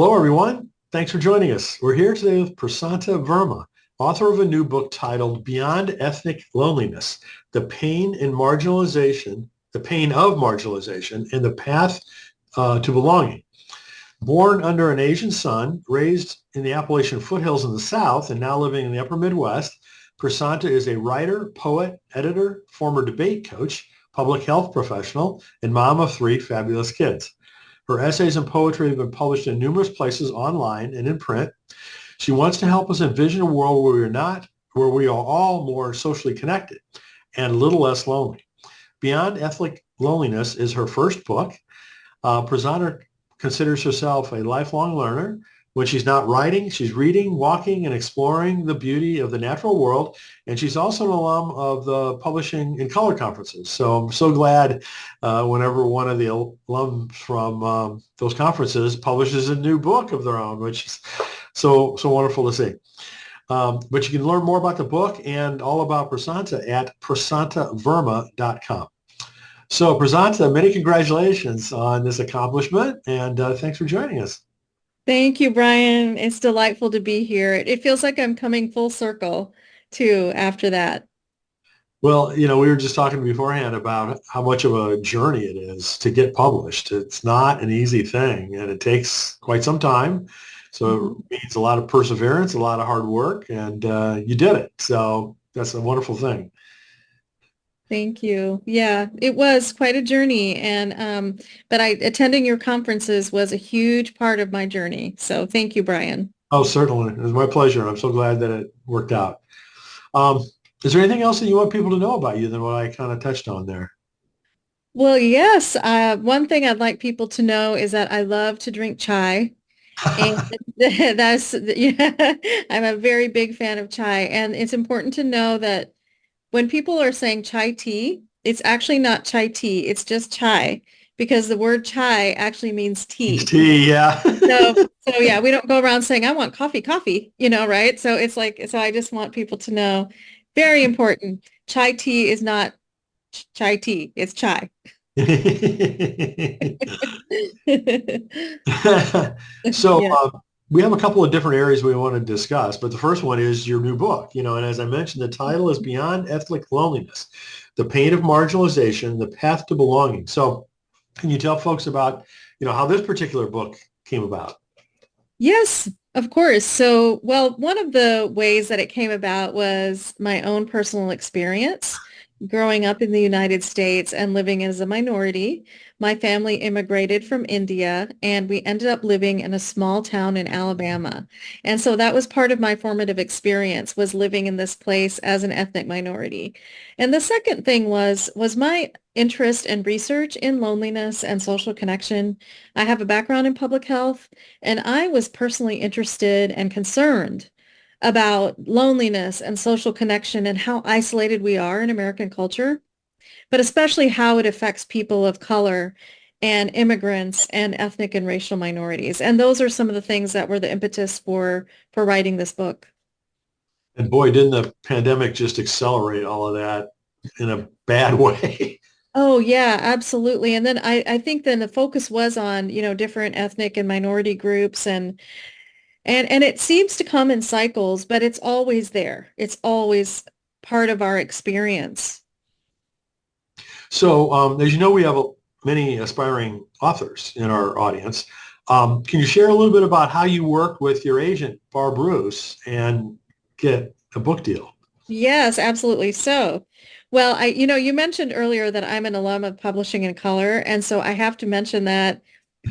Hello, everyone. Thanks for joining us. We're here today with Prasanta Verma, author of a new book titled Beyond Ethnic Loneliness, the Pain of Marginalization, and the Path to Belonging. Born under an Asian sun, raised in the Appalachian foothills in the South, and now living in the upper Midwest, Prasanta is a writer, poet, editor, former debate coach, public health professional, and mom of three fabulous kids. Her essays and poetry have been published in numerous places online and in print. She wants to help us envision a world where we are all more socially connected and a little less lonely. Beyond Ethnic Loneliness is her first book. Prasanta considers herself a lifelong learner. When she's not writing, she's reading, walking, and exploring the beauty of the natural world. And she's also an alum of the Publishing in Color conferences. So I'm so glad whenever one of the alums from those conferences publishes a new book of their own, which is so wonderful to see. But you can learn more about the book and all about Prasanta at prasantaverma.com. So Prasanta, many congratulations on this accomplishment, and thanks for joining us. Thank you, Brian. It's delightful to be here. It feels like I'm coming full circle too after that. Well, we were just talking beforehand about how much of a journey it is to get published. It's not an easy thing, and it takes quite some time. So Mhm. it means a lot of perseverance, a lot of hard work, and you did it. So that's a wonderful thing. Thank you. Yeah, it was quite a journey, and but attending your conferences was a huge part of my journey. So thank you, Brian. Oh, certainly. It was my pleasure. I'm so glad that it worked out. Um, is there anything else that you want people to know about you than what I kind of touched on there? Well, yes, one thing I'd like people to know is that I love to drink chai. And yeah, I'm a very big fan of chai. And it's important to know that when people are saying chai tea, it's actually not chai tea, it's just chai because the word chai actually means It's tea. tea, yeah. So yeah, we don't go around saying I want coffee, coffee, right? So it's like, so I just want people to know, very important. Chai tea is not chai tea, it's chai. So Yeah. we have a couple of different areas we want to discuss, but the first one is your new book, and as I mentioned, the title is Beyond Ethnic Loneliness, the Pain of Marginalization, the Path to Belonging. So can you tell folks about, how this particular book came about? Yes, of course. So, well, one of the ways that it came about was my own personal experience growing up in the United States and living as a minority. My family immigrated from India and we ended up living in a small town in Alabama. And so that was part of my formative experience was living in this place as an ethnic minority. And the second thing was my interest and research in loneliness and social connection. I have a background in public health. And I was personally interested and concerned about loneliness and social connection and how isolated we are in American culture, but especially how it affects people of color and immigrants and ethnic and racial minorities. And those are some of the things that were the impetus for writing this book. And boy, didn't the pandemic just accelerate all of that in a bad way? Oh yeah, absolutely. And then I think then the focus was on, different ethnic and minority groups and it seems to come in cycles, but it's always there. It's always part of our experience. So, as you know, we have many aspiring authors in our audience. Can you share a little bit about how you worked with your agent, Barb Bruce, and get a book deal? Yes, absolutely. So, well, you mentioned earlier that I'm an alum of Publishing in Color, and so I have to mention that.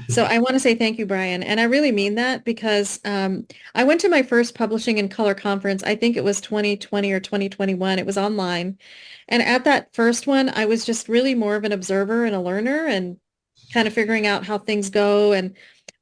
So I want to say thank you, Brian. And I really mean that because I went to my first Publishing in Color conference. I think it was 2020 or 2021. It was online. And at that first one, I was just really more of an observer and a learner and kind of figuring out how things go. And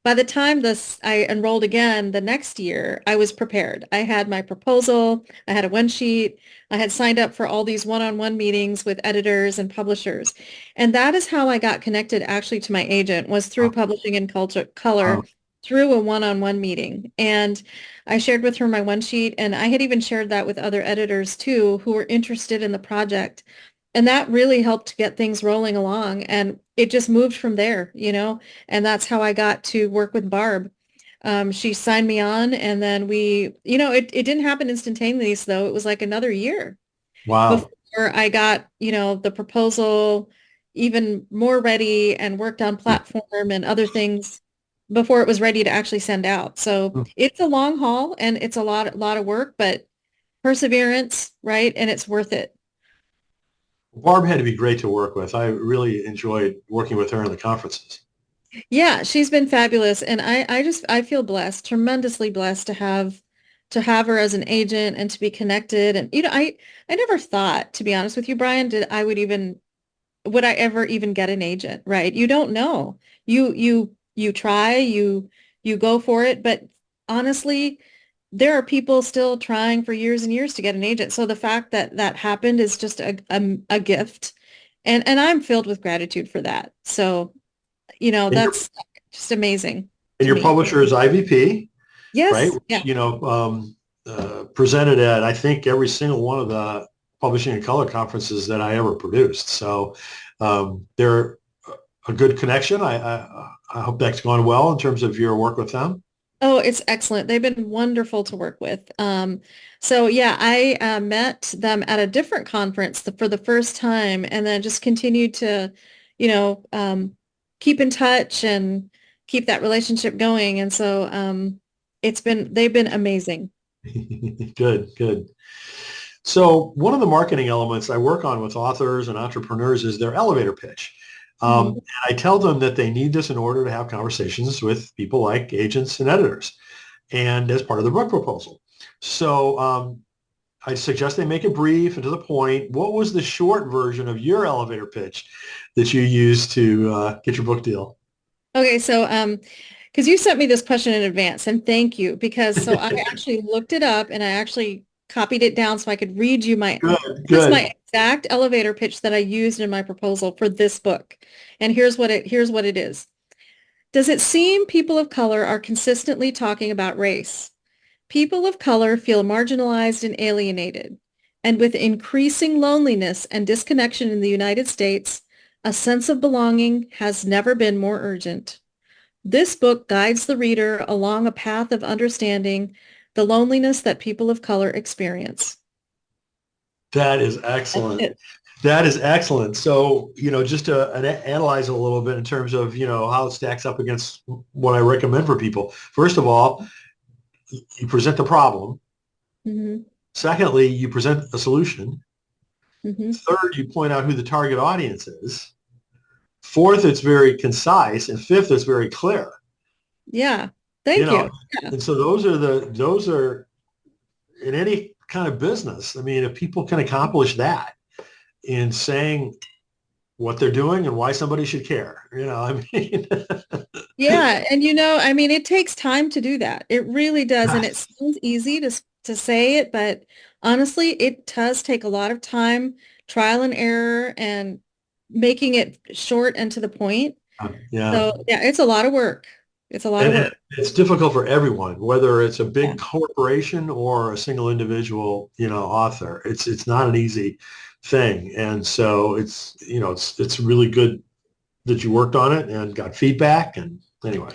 by the time I enrolled again the next year, I was prepared. I had my proposal, I had a one sheet, I had signed up for all these one-on-one meetings with editors and publishers. And that is how I got connected actually to my agent was through Publishing in Color Wow. through a one-on-one meeting. And I shared with her my one sheet, and I had even shared that with other editors too who were interested in the project. And that really helped to get things rolling along. And it just moved from there, and that's how I got to work with Barb. She signed me on, and then it didn't happen instantaneously, though. It was like another year Wow. before I got, the proposal even more ready and worked on platform and other things before it was ready to actually send out. So it's a long haul and it's a lot of work, but perseverance, right? And it's worth it. Barb had to be great to work with. I really enjoyed working with her in the conferences. Yeah, she's been fabulous. And I feel blessed, tremendously blessed to have her as an agent and to be connected. And, I never thought, to be honest with you, Brian, would I ever even get an agent, right? You don't know. You try, you go for it, but honestly, there are people still trying for years and years to get an agent. So the fact that that happened is just a gift. And I'm filled with gratitude for that. So, And your, that's just amazing and to your me. publisher is IVP, right? Yes. Which, Yeah. presented at, I think, every single one of the Publishing in Color conferences that I ever produced. So they're a good connection. I hope that's gone well in terms of your work with them. Oh, it's excellent. They've been wonderful to work with. So yeah, I met them at a different conference for the first time, and then just continued to, you know, um, keep in touch and keep that relationship going. And so they've been amazing. Good, good. So one of the marketing elements I work on with authors and entrepreneurs is their elevator pitch. Mhm. And I tell them that they need this in order to have conversations with people like agents and editors and as part of the book proposal. So I suggest they make it brief and to the point. What was the short version of your elevator pitch that you used to get your book deal? Okay, so because you sent me this question in advance, and thank you, because so I actually looked it up and I actually copied it down so I could read you Good, just my good. exact elevator pitch that I used in my proposal for this book. And here's what it is. Does it seem people of color are consistently talking about race? People of color feel marginalized and alienated. And with increasing loneliness and disconnection in the United States, a sense of belonging has never been more urgent. This book guides the reader along a path of understanding the loneliness that people of color experience. That is That's excellent. it. That is excellent. So, just to analyze it a little bit in terms of, how it stacks up against what I recommend for people. First of all, you present the problem. Hmm. Secondly, you present a solution. Hmm. Third, you point out who the target audience is. Fourth, it's very concise. And fifth, it's very clear. Yeah. You Thank know, you. Yeah. and so those are in any kind of business. I mean, if people can accomplish that in saying what they're doing and why somebody should care, I mean, Yeah. And I mean, it takes time to do that. It really does. And it sounds easy to say it, but honestly, it does take a lot of time, trial and error, and making it short and to the point. yeah. So yeah, it's a lot of work. It's a lot of And work. it's difficult for everyone, whether it's a Yeah. big corporation or a single individual, author. It's not an easy thing. And so it's really good that you worked on it and got feedback. And anyway,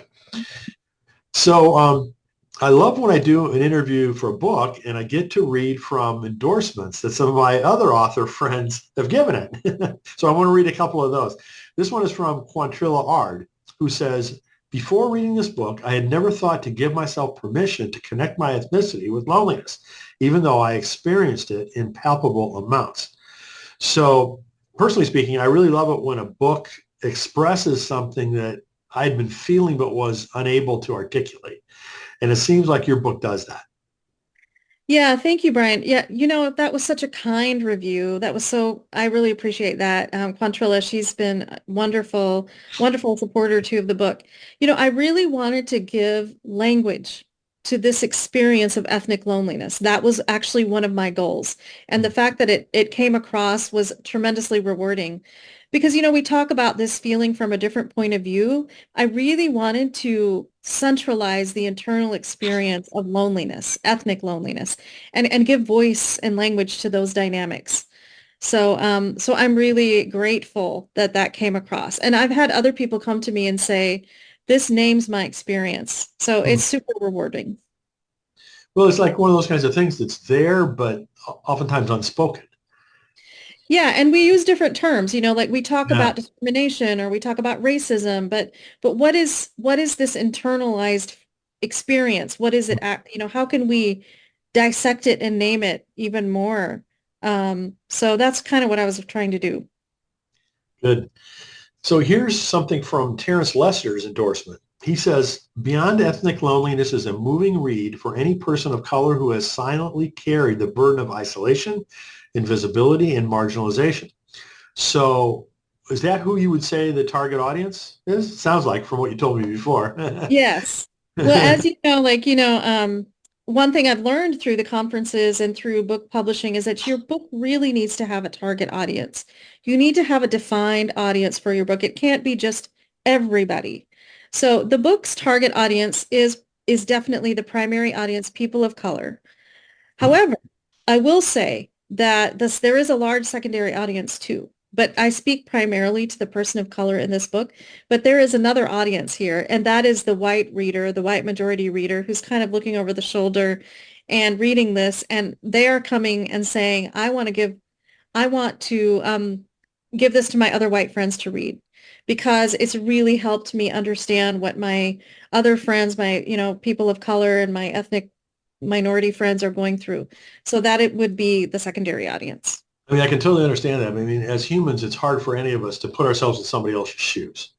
so I love when I do an interview for a book and I get to read from endorsements that some of my other author friends have given it. So I want to read a couple of those. This one is from Quantrilla Ard, who says, before reading this book, I had never thought to give myself permission to connect my ethnicity with loneliness, even though I experienced it in palpable amounts. So personally speaking, I really love it when a book expresses something that I'd been feeling but was unable to articulate. And it seems like your book does that. Yeah, thank you, Brian. Yeah, that was such a kind review. I really appreciate that. Quantrilla, she's been a wonderful, wonderful supporter too of the book. I really wanted to give language to this experience of ethnic loneliness. That was actually one of my goals. And the fact that it came across was tremendously rewarding because, we talk about this feeling from a different point of view. I really wanted to centralize the internal experience of loneliness, ethnic loneliness, and give voice and language to those dynamics. So I'm really grateful that that came across. And I've had other people come to me and say, this names my experience. So Hmm. it's super rewarding. Well, it's like one of those kinds of things that's there, but oftentimes unspoken. Yeah, and we use different terms, like we talk Yeah. about discrimination or we talk about racism, but what is this internalized experience? What is it how can we dissect it and name it even more? So that's kind of what I was trying to do. Good. So here's something from Terence Lester's endorsement. He says, Beyond Ethnic Loneliness is a moving read for any person of color who has silently carried the burden of isolation, invisibility, and marginalization. So is that who you would say the target audience is? Sounds like from what you told me before. Yes. Well, as you know, one thing I've learned through the conferences and through book publishing is that your book really needs to have a target audience. You need to have a defined audience for your book. It can't be just everybody. So the book's target audience is definitely the primary audience, people of color. However, I will say that there is a large secondary audience too, but I speak primarily to the person of color in this book. But there is another audience here, and that is the white reader, the white majority reader, who's kind of looking over the shoulder and reading this, and they are coming and saying, I want to give this to my other white friends to read because it's really helped me understand what my other friends, my, people of color and my ethnic minority friends are going through. So that it would be the secondary audience. I mean, I can totally understand that. I mean, as humans, it's hard for any of us to put ourselves in somebody else's shoes,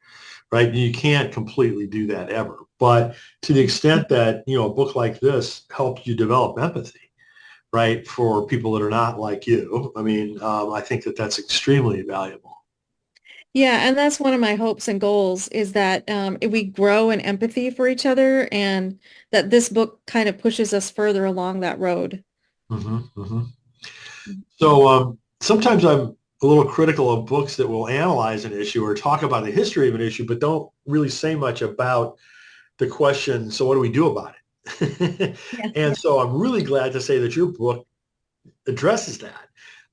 right? You can't completely do that ever. But to the extent that, a book like this helps you develop empathy, right, for people that are not like you, I mean, I think that that's extremely valuable. Yeah, and that's one of my hopes and goals is that we grow in empathy for each other and that this book kind of pushes us further along that road. Hmm. Hmm. So sometimes I'm a little critical of books that will analyze an issue or talk about the history of an issue, but don't really say much about the question, so what do we do about it? Yeah. And so I'm really glad to say that your book addresses that.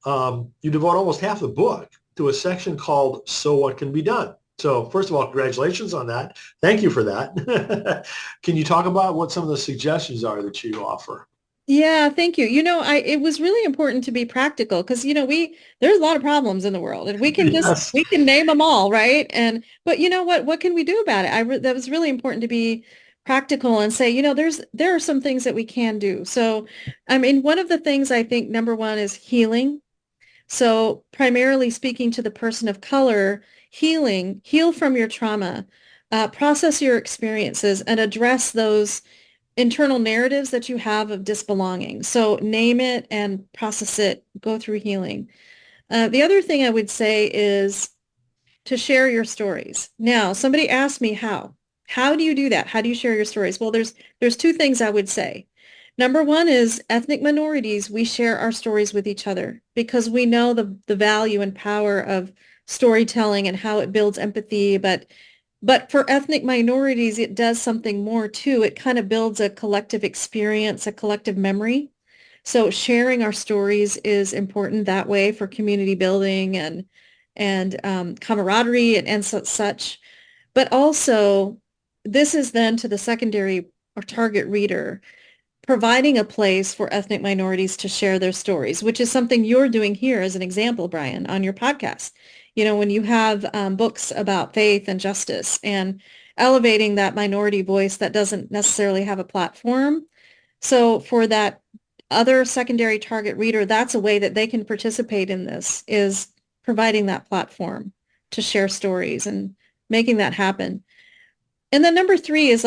You devote almost half the book to a section called So What Can Be Done? So first of all, congratulations on that. Thank you for that. Can you talk about what some of the suggestions are that you offer? Yeah, thank you. It was really important to be practical because there's a lot of problems in the world and Yes. we can name them all, right? But you know what can we do about it? That was really important to be practical and say, there are some things that we can do. So, I mean, one of the things I think number one is healing. So primarily speaking to the person of color, heal from your trauma, process your experiences and address those internal narratives that you have of disbelonging. So name it and process it, go through healing. The other thing I would say is to share your stories. Now, somebody asked me how. How do you do that? How do you share your stories? Well, there's two things I would say. Number one is ethnic minorities, we share our stories with each other because we know the value and power of storytelling and how it builds empathy, but for ethnic minorities, it does something more too. It kind of builds a collective experience, a collective memory. So sharing our stories is important that way for community building and camaraderie and such. But also, this is then to the secondary or target reader, providing a place for ethnic minorities to share their stories, which is something you're doing here as an example, Brian, on your podcast. When you have books about faith and justice and elevating that minority voice that doesn't necessarily have a platform. So for that other secondary target reader, that's a way that they can participate in this is providing that platform to share stories and making that happen. And then number three is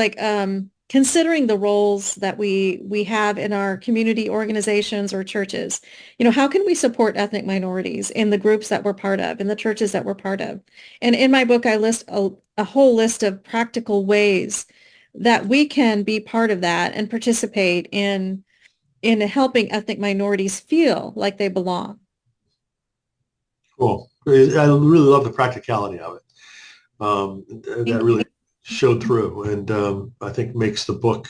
considering the roles that we have in our community organizations or churches. How can we support ethnic minorities in the groups that we're part of, in the churches that we're part of? And in my book, I list a whole list of practical ways that we can be part of that and participate in helping ethnic minorities feel like they belong. Cool. I really love the practicality of it. That Thank really you. showed through and I think makes the book,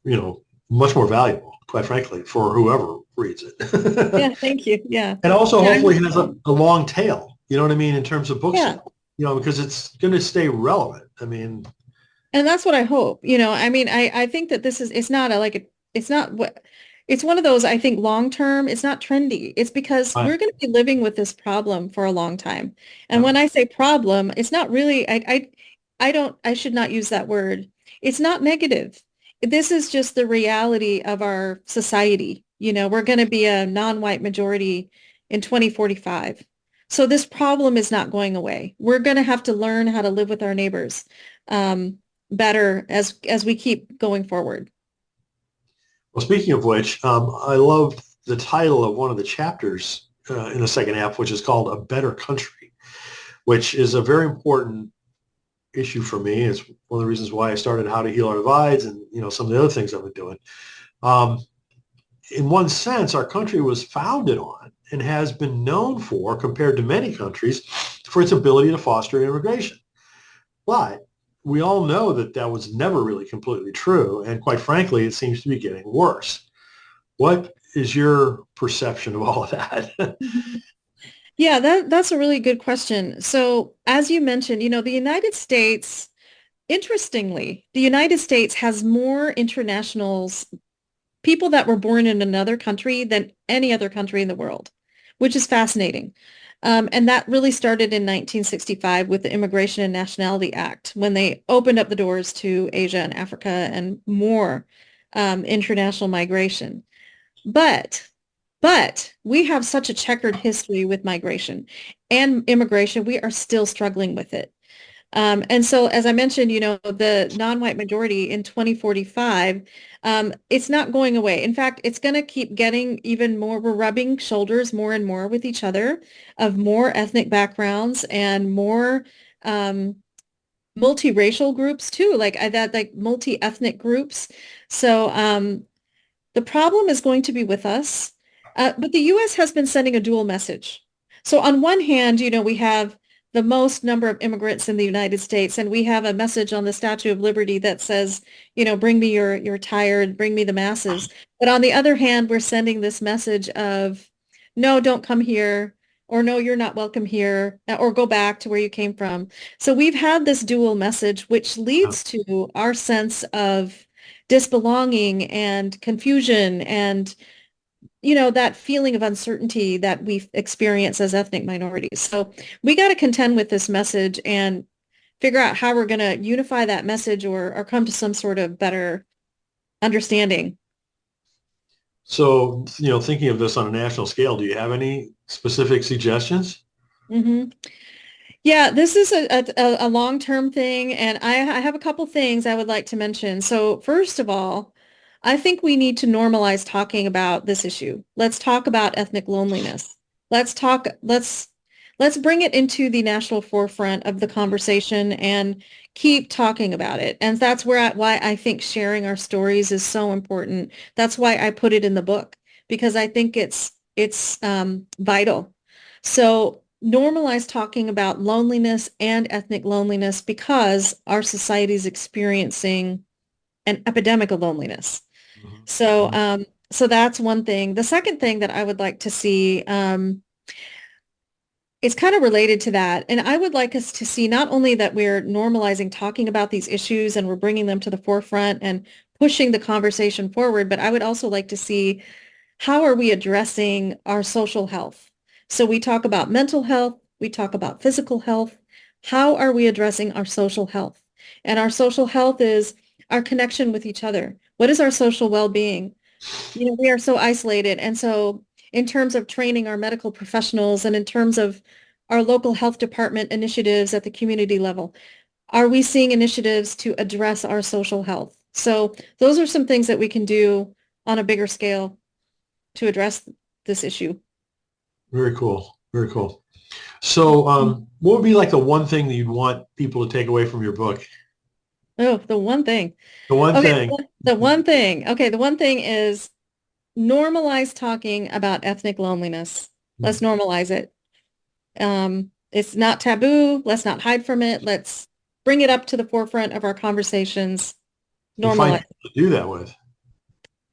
much more valuable, quite frankly, for whoever reads it. Yeah, thank you. Yeah. And also Yeah, hopefully has a long tail, you know what I mean, in terms of book yeah. sale, because it's going to stay relevant. I mean, And that's what I hope. I mean, I think that this is, it's not a, like, it's not what, it's one of those, I think long term, it's not trendy. It's because I, we're going to be living with this problem for a long time. And yeah. when I say problem, it's not really, I should not use that word. It's not negative. This is just the reality of our society. We're going to be a non-white majority in 2045. So this problem is not going away. We're going to have to learn how to live with our neighbors. Better as we keep going forward. Well, speaking of which, I loved the title of one of the chapters in the second half, which is called A Better Country, which is a very important issue for me. It's one of the reasons why I started How to Heal Our Divides and, some of the other things I've been doing. Um, in one sense, our country was founded on and has been known for, compared to many countries, for its ability to foster immigration. But we all know that that was never really completely true. And quite frankly, it seems to be getting worse. What is your perception of all of that? Mhm. Yeah, that's a really good question. So, as you mentioned, the United States, interestingly, the United States has more internationals, people that were born in another country than any other country in the world, which is fascinating. And that really started in 1965 with the Immigration and Nationality Act, when they opened up the doors to Asia and Africa and more international migration. But we have such a checkered history with migration and immigration. We are still struggling with it. And so, as I mentioned, the non-white majority in 2045, it's not going away. In fact, it's going to keep getting even more. We're rubbing shoulders more and more with each other of more ethnic backgrounds and more multiracial groups too, like multi-ethnic groups. So, the problem is going to be with us, but the U.S. has been sending a dual message. So on one hand, we have the most number of immigrants in the United States, and we have a message on the Statue of Liberty that says, bring me your tired, bring me the masses. But on the other hand, we're sending this message of, no, don't come here, or no, you're not welcome here, or go back to where you came from. So we've had this dual message, which leads to our sense of disbelonging and confusion and that feeling of uncertainty that we experience as ethnic minorities. So we got to contend with this message and figure out how we're going to unify that message or come to some sort of better understanding. So, thinking of this on a national scale, do you have any specific suggestions? hmm Yeah, this is a long-term thing, and I have a couple things I would like to mention. So first of all, I think we need to normalize talking about this issue. Let's talk about ethnic loneliness. Let's talk, let's bring it into the national forefront of the conversation and keep talking about it. And that's why I think sharing our stories is so important. That's why I put it in the book, because I think it's vital. So normalize talking about loneliness and ethnic loneliness because our society is experiencing an epidemic of loneliness. Mhm. So, Mhm. so that's one thing. The second thing that I would like to see, it's kind of related to that. And I would like us to see not only that we're normalizing talking about these issues and we're bringing them to the forefront and pushing the conversation forward, but I would also like to see how are we addressing our social health? So we talk about mental health, we talk about physical health. How are we addressing our social health? And our social health is our connection with each other. What is our social well-being? We are so isolated. And so in terms of training our medical professionals and in terms of our local health department initiatives at the community level, are we seeing initiatives to address our social health? So those are some things that we can do on a bigger scale to address this issue. Very cool. Very cool. So, what would be like the one thing that you'd want people to take away from your book? Oh, the one thing. The one Okay, thing. the one thing. Okay, the one thing is normalize talking about ethnic loneliness. Let's normalize it. It's not taboo. Let's not hide from it. Let's bring it up to the forefront of our conversations. And find Normalize. people to do that with.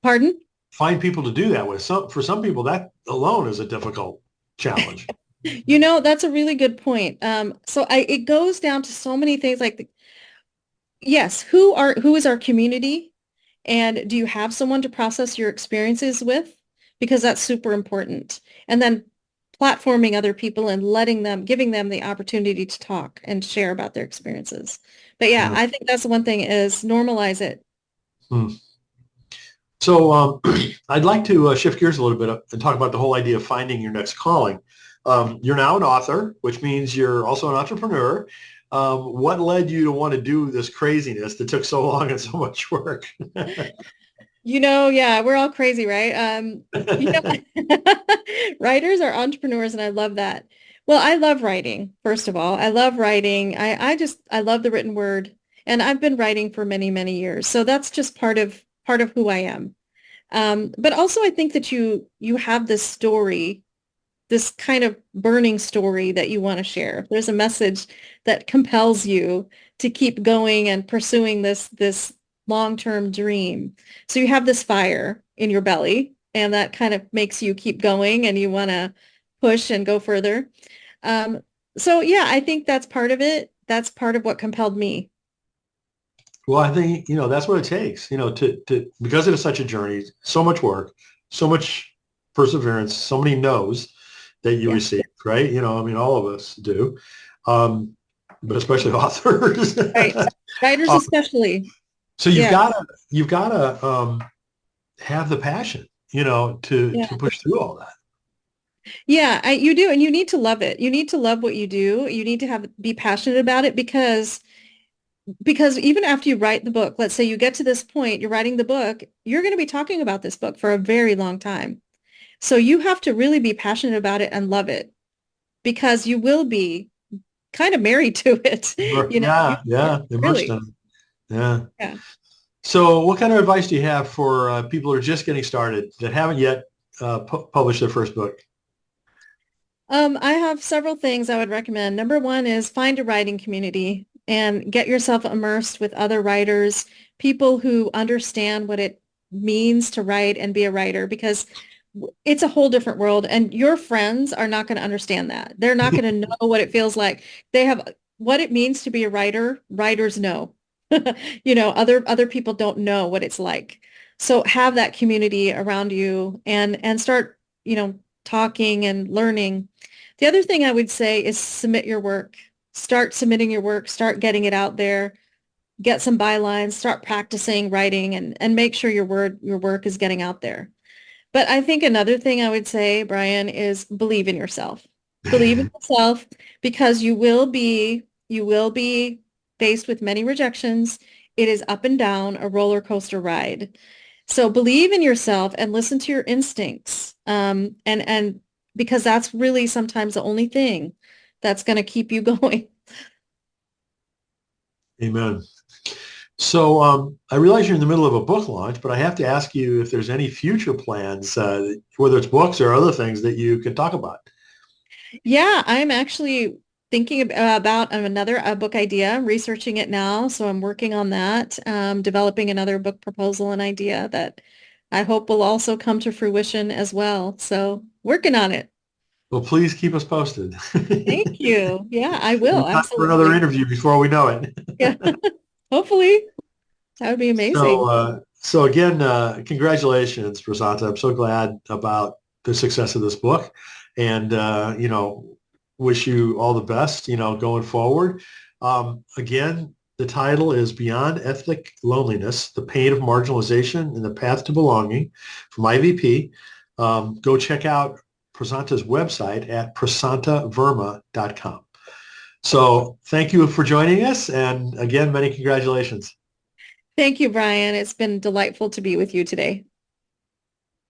Pardon? Find people to do that with. For some people, that alone is a difficult challenge. That's a really good point. So it goes down to so many things like Yes, who is our community? And do you have someone to process your experiences with? Because that's super important. And then platforming other people and giving them the opportunity to talk and share about their experiences. But yeah, Yeah. I think that's the one thing is normalize it. Hmm. So I'd like to shift gears a little bit and talk about the whole idea of finding your next calling. You're now an author, which means you're also an entrepreneur. What led you to want to do this craziness that took so long and so much work? Yeah, we're all crazy, right? You know, writers are entrepreneurs, and I love that. Well, I love writing, first of all. I love writing. I love the written word, and I've been writing for many, many years. So that's just part of who I am. But also I think that you have this story, this kind of burning story that you want to share. There's a message that compels you to keep going and pursuing this long-term dream. So you have this fire in your belly, and that kind of makes you keep going and you want to push and go further. Um, so yeah, I think that's part of it. That's part of what compelled me. Well, I think, that's what it takes, because it is such a journey, so much work, so much perseverance, so many no's that you Yeah, receive, right? I mean, all of us do, um, but especially authors. right. Writers Um, especially. so Yeah. you've gotta have the passion, Yeah. to push through all that. Yeah, you do, and you need to love it. You need to love what you do. You need to be passionate about it because even after you write the book, let's say you get to this point, you're writing the book, you're going to be talking about this book for a very long time. So you have to really be passionate about it and love it because you will be kind of married to it. Yeah, Yeah, yeah, immersed in really. it. Yeah. Yeah. So what kind of advice do you have for people who are just getting started that haven't yet published their first book? I have several things I would recommend. Number one is find a writing community and get yourself immersed with other writers, people who understand what it means to write and be a writer, because it's a whole different world and your friends are not going to understand that. They're not going to know what it feels like. They have what it means to be a writer. Writers know. Other people don't know what it's like. So have that community around you and start, talking and learning. The other thing I would say is submit your work. Start submitting your work, start getting it out there, get some bylines, start practicing writing and make sure your work is getting out there. But I think another thing I would say, Brian, is believe in yourself. Believe in yourself because you will be faced with many rejections. It is up and down, a roller coaster ride. So believe in yourself and listen to your instincts. And because that's really sometimes the only thing that's going to keep you going. Amen. So I realize you're in the middle of a book launch, but I have to ask you if there's any future plans, whether it's books or other things that you can talk about. Yeah, I'm actually thinking about another book idea. I'm researching it now, so I'm working on that, developing another book proposal and idea that I hope will also come to fruition as well. So working on it. Well, please keep us posted. Thank you. Yeah, I It'll will. be time for another Absolutely. interview before we know it. Yeah, hopefully. That would be So, amazing. so again, congratulations, Prasanta. I'm so glad about the success of this book, and wish you all the best. Going forward. Again, the title is Beyond Ethnic Loneliness: The Pain of Marginalization and the Path to Belonging, from IVP. Go check out Prasanta's website at prasantaverma.com. So, thank you for joining us, and again, many congratulations. Thank you, Brian. It's been delightful to be with you today.